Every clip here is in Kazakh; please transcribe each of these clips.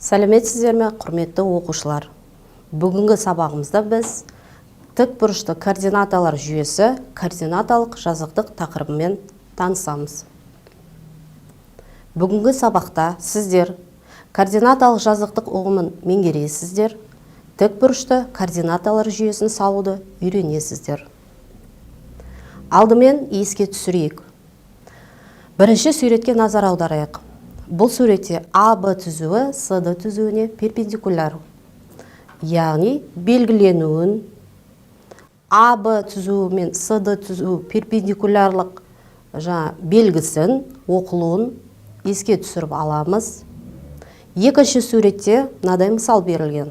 Сәлеметсіздер ме, құрметті оқушылар? Бүгінгі сабағымызда біз тікбұрышты координаталар жүйесі, координаталық жазықтық тақырыбымен танысамыз. Бүгінгі сабақта сіздер координаталық жазықтық ұғымын меңгересіздер, тікбұрышты координаталар жүйесін салуды үйренесіздер. Алдымен еске түсірейік. Бірінші суретке назар аударайық. Бұл суретте АБ түзуі СД түзуіне перпендикуляр. Яғни белгіленуін АБ түзуі мен СД түзуі перпендикулярлық белгісін, оқылуын еске түсіріп аламыз. Екінші суретте мынадай мысал берілген.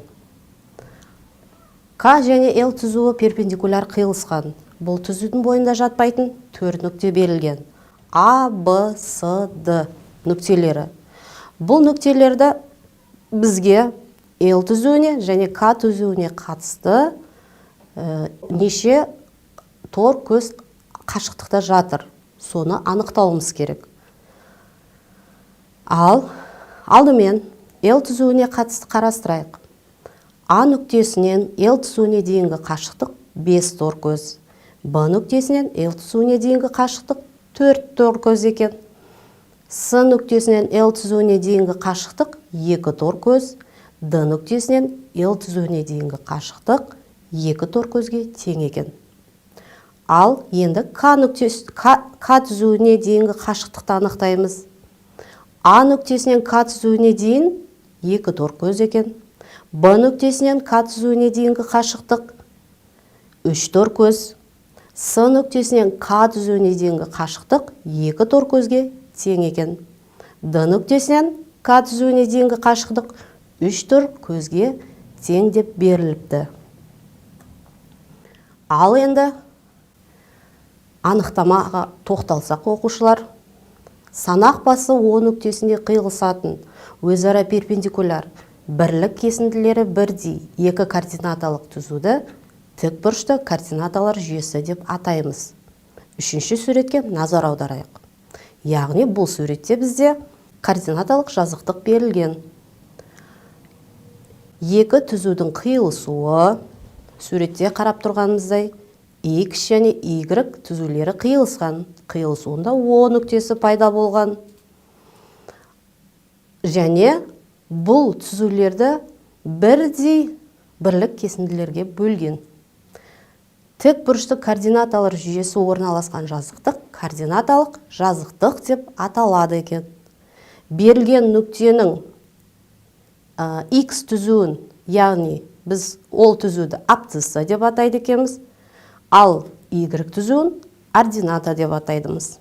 К және Л түзуі перпендикуляр қиылысқан. Бұл түзудің бойында жатпайтын 4 нүкте берілген. А, Б, С, Д нүктелері. Бұл нүктелерді бізге Л түзуіне және К түзуіне қатысты неше тор көз қашықтықта жатыр. Соны анықтауымыз керек. Алдымен Л түзуіне қатысты қарастырайық. А нүктесінен Л түзуіне дейінгі қашықтық 5 тор көз. Б нүктесінен Л түзуіне дейінгі қашықтық 4 тор көз екен. С нүктесінен Л түзуіне дейінгі қашықтық 2 тор көз. Д нүктесінен Л түзуіне дейінгі қашықтық 2 тор көзге тең екен. Ал енді К түзуіне дейінгі қашықтықты анықтаймыз. А нүктесінен К түзуіне дейін 2 тор көз екен. Б нүктесінен К түзуіне дейінгі қашықтық 3 тор көз. С нүктесінен К түзуіне дейінгі қашықтық 2 тор көзге тең екен. Д нүктесінен К түзуіне дейінгі қашықтық 3 тор көзге тең деп беріліпті. Ал енді анықтамаға тоқталсақ оқушылар, санақ басы О нүктесінде қиылысатын өзара перпендикуляр бірлік кесінділері бірдей екі координаталық түзуді тікбұрышты координаталар жүйесі деп атаймыз. Үшінші суретке назар аударайық. Яғни бұл суретте бізде координаталық жазықтық берілген. Екі түзудің қиылысуы, суретте қарап тұрғанымыздай, X және Y түзулері қиылысқан. Қиылысуында О нүктесі пайда болған. Және бұл түзулерді бірдей бірлік кесінділерге бөлген. Тікбұрышты координаталар жүйесі орналасқан жазықтық координаталық жазықтық деп аталады екен. Берілген нүктенің X түзуін, яғни біз ол түзуді абсцисса деп атайды екенбіз, ал Y түзуін ордината деп атайдымыз.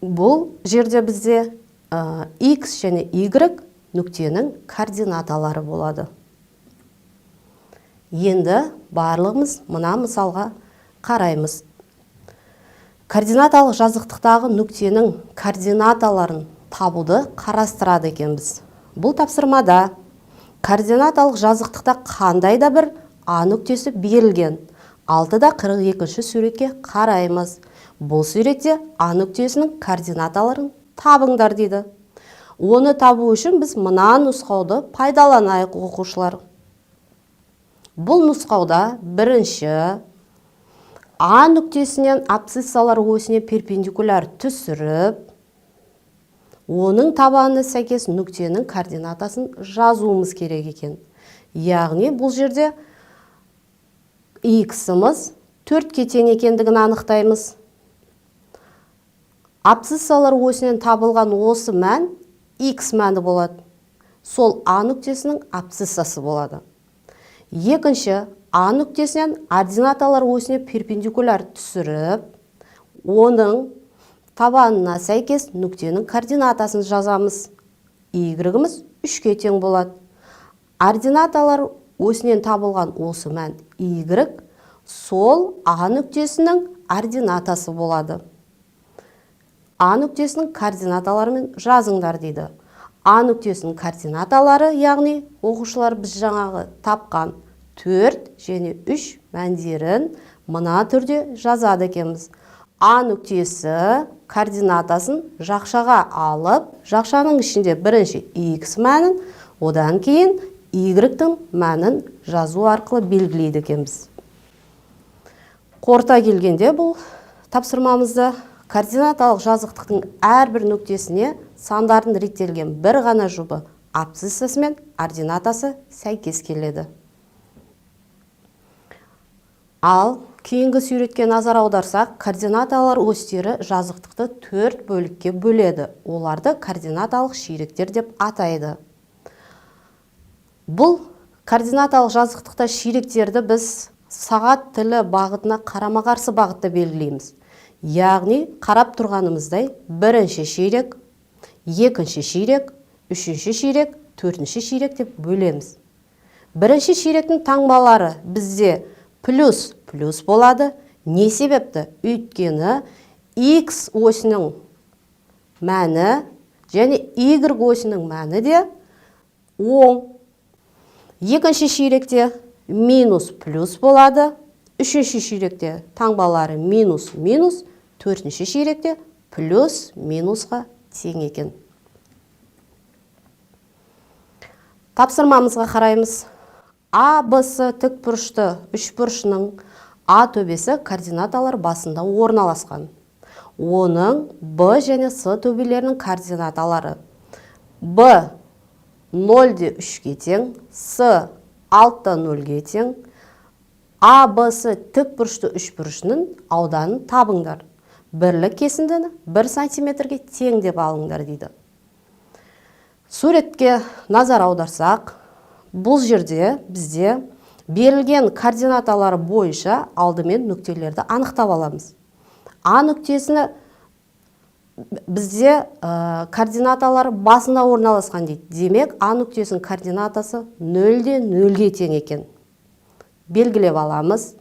Бұл жерде бізде X және Y нүктенің координаталары болады. Енді барлығымыз мына мысалға қараймыз. Координаталық жазықтықтағы нүктенің координаталарын табуды қарастырады екенбіз. Бұл тапсырмада координаталық жазықтықта қандай да бір А нүктесі берілген. 6-42 суретке қараймыз. Бұл суретте А нүктесінің координаталарын табыңдар дейді. Оны табу үшін біз мына нұсқауды пайдаланайық оқушылар. Бұл нұсқауда бірінші А нүктесінен абсциссалар осіне перпендикуляр түсіріп, оның табанына сәйкес нүктенің координатасын жазуымыз керек екен. Яғни бұл жерде X-іміз 4-ке тең екендігін анықтаймыз. Абсциссалар осінен табылған осы мән X мәні болады. Сол А нүктесінің абсциссасы болады. Екінші, А нүктесінен ординаталар осіне перпендикуляр түсіріп, оның табанына сәйкес нүктенің координатасын жазамыз. Y-іміз 3-ке тең болады. Ординаталар осінен табылған осы мән Y, сол А нүктесінің ординатасы болады. А нүктесінің координаталарымен жазыңдар дейді. А нүктесінің координаталары, яғни оқушылар біз жаңағы тапқан 4 және 3 мәндерін мына түрде жазады екенбіз. А нүктесі координатасын жақшаға алып, жақшаның ішінде бірінші x мәнін, одан кейін y-тің мәнін жазу арқылы белгілейді екенбіз. Қорыта келгенде бұл тапсырмамызда координаталық жазықтықтың әрбір нүктесіне сандардың реттелген бір ғана жұбы абсциссасы мен ординатасы сәйкес келеді. Ал кейінгі суретке назар аударсақ, координаталар осьтері жазықтықты 4 бөлікке бөледі. Оларды координаталық ширектер деп атайды. Бұл координаталық жазықтықта ширектерді біз сағат тілі бағытына қарама-қарсы бағытта белгілейміз. Яғни, қарап тұрғанымыздай, бірінші ширек, екінші ширек, үшінші ширек, төртінші ширек деп бөлеміз. Бірінші ширектің таңбалары бізде плюс болады. Не себепті? Өйткені x осінің мәні және y осінің мәні де оң. Екінші ширекте минус плюс болады. Үшінші ширекте таңбалары минус, төртінші ширекте плюс минусқа тең екен. Тапсырмамызға қараймыз. А, Б, С тікбұрышты үшбұрышының А төбесі координаталар басында орналасқан. Оның Б және С төбелерінің координаталары Б 0-де 3-ге тең, С 6-та 0-ге тең. А, Б, С тікбұрышты үшбұрышының ауданын табыңдар. Бірлік кесіндіні 1 сантиметрге тең деп алыңдар дейді. Суретке назар аударсақ, бұл жерде бізде берілген координаталары бойынша алдымен нүктелерді анықтап аламыз. А нүктесіне бізде координаталары басында орналасқан дейді. Демек, А нүктесінің координатасы 0-де 0-ге тең екен. Белгілеп аламыз.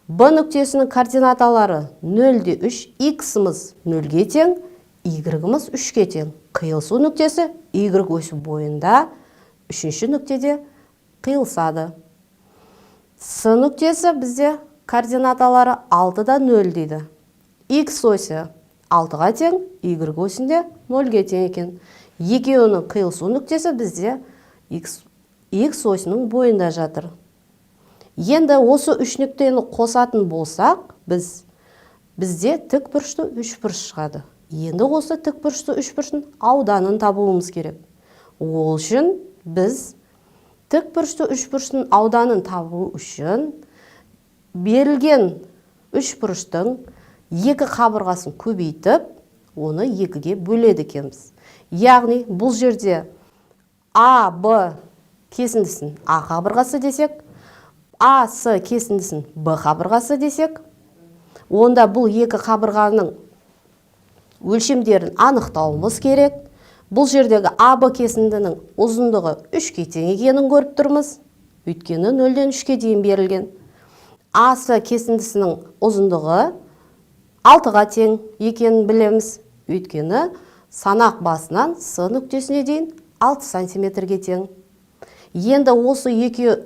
Б нүктесінің координаталары 0-де 3, x-іміз 0-ге тең, y-іміз 3-ге тең. Қиылысу нүктесі y осі бойында үшінші нүктеде қиылысады. С нүктесі бізде координаталары 6-да 0 дейді. X осі 6-ға тең, y осінде 0-ге тең екен. Екеуінің қиылысу нүктесі бізде x осінің бойында жатыр. Енді осы үш нүктені қосатын болсақ, бізде тікбұрышты үшбұрыш шығады. Енді осы тікбұрышты үшбұрыштың ауданын табуымыз керек. Ол үшін біз тікбұрышты үшбұрыштың ауданын табу үшін берілген үшбұрыштың екі қабырғасын көбейтіп, оны екіге бөледі екенбіз. Яғни, бұл жерде А, Б кесіндісін А қабырғасы десек, А, С кесіндісін Б қабырғасы десек, онда бұл екі қабырғаның өлшемдерін анықтауымыз керек. Бұл жердегі АБ кесіндінің ұзындығы 3-ке тең екенін көріп тұрмыз. Өйткені 0-ден 3-ке дейін берілген. АС кесіндісінің ұзындығы 6-ға тең екенін білеміз. Өйткені санақ басынан С нүктесіне дейін 6 сантиметрге тең. Енді осы екі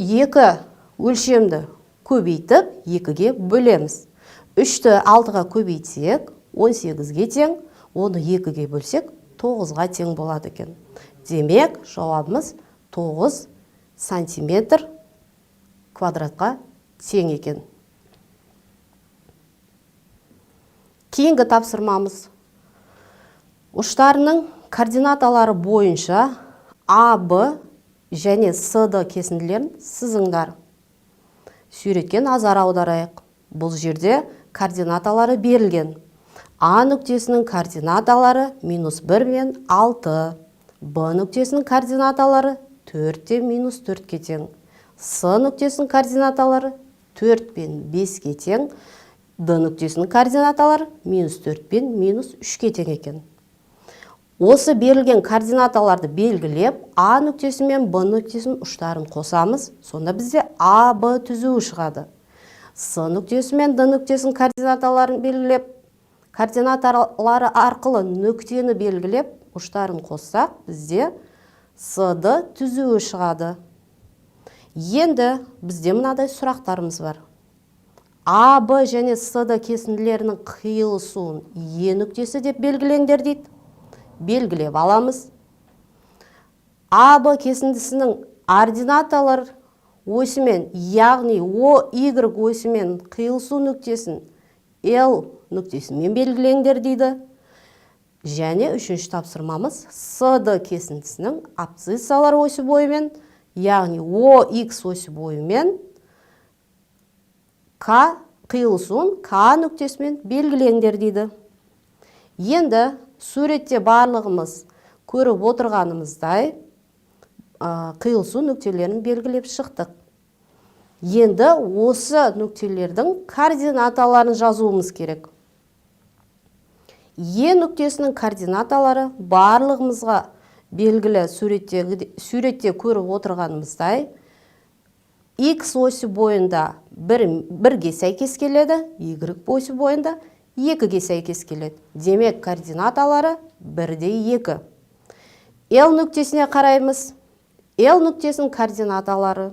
өлшемді көбейтіп 2-ге бөлеміз. 3-ті 6-ға көбейтсек 18-ге тең, оны 2-ге бөлсек 9-ға тең болады екен. Демек, жауабымыз 9 сантиметр квадратқа тең екен. Кейінгі тапсырмамыз. Ұштарының координаталары бойынша А, Б және С-ді кесінділерін сызыңдар. Суретке назар аударайық. Бұл жерде координаталары берілген. А нүктесінің координаталары -1 мен 6. Б нүктесінің координаталары 4-те -4-ке тең. С нүктесінің координаталары 4 пен 5-ке тең. Д нүктесінің координаталары -4 пен -3-ке тең екен. Осы берілген координаталарды белгілеп, А нүктесі мен Б нүктесінің ұштарын қосамыз. Сонда бізде А, Б түзуі шығады. С нүктесі мен Д нүктесінің координаталарын белгілеп, координаталары арқылы нүктені белгілеп, ұштарын қоссақ, бізде С-ді түзуі шығады. Енді бізде мынадай сұрақтарымыз бар. А, Б және С кесінділерінің қиылысуын Е нүктесі деп белгілеңдер дейді. Белгілеп аламыз. А, Б кесіндісінің ординаталар осымен, яғни OY осымен қиылысу нүктесін L нүктесімен белгілеңдер дейді. Және үшінші тапсырмамыз СД кесіндісінің абсциссалар осі бойымен, яғни OX осі бойымен К қиылысуын К нүктесімен белгілеңдер дейді. Енді суретте барлығымыз көріп отырғанымыздай қиылысу нүктелерін белгілеп шықтық. Енді осы нүктелердің координаталарын жазуымыз керек. Е нүктесінің координаталары барлығымызға белгілі суретте көріп отырғанымыздай X осі бойында бірге сәйкес келеді, Y осі бойында 2-ге сәйкес келеді. Демек, координаталары 1-2. L нүктесіне қараймыз. L нүктесінің координаталары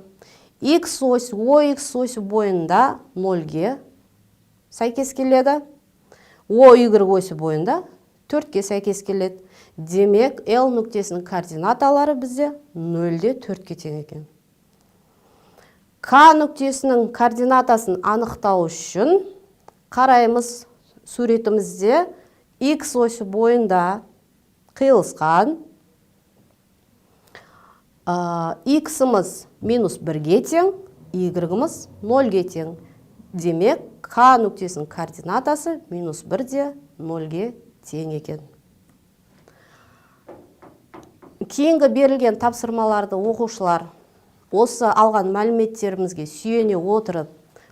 X осі, OX осі бойында 0-ге сәйкес келеді. OY осі бойында 4-ге сәйкес келеді. Демек, L нүктесінің координаталары бізде 0-де 4-ге тең екен. К нүктесінің координатасын анықтау үшін қараймыз суретімізде X осі бойында қиылысқан. X-ымыз -1-ге тең, Y-ымыз 0-ге тең. Демек, К нүктесінің координатасы -1-де 0-ге тең екен. Кейінгі берілген тапсырмаларды оқушылар осы алған мәліметтерімізге сүйене отырып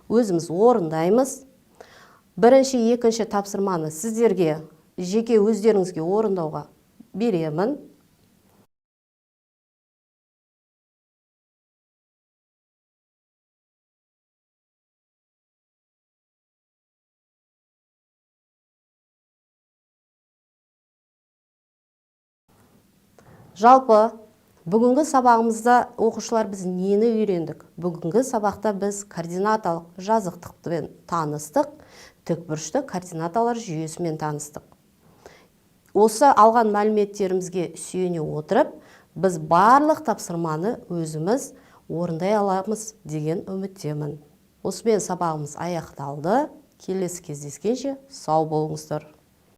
өзіміз орындаймыз. Бірінші, екінші тапсырманы сіздерге жеке өздеріңізге орындауға беремін. Жалпы, бүгінгі сабағымызда оқушылар біз нені үйрендік? Бүгінгі сабақта біз координаталық жазықтықпен таныстық, тікбұрышты координаталар жүйесімен таныстық. Осы алған мәліметтерімізге сүйене отырып, біз барлық тапсырманы өзіміз орындай аламыз деген үміттемін. Осымен сабағымыз аяқталды. Келесі кездескенше сау болыңыздар.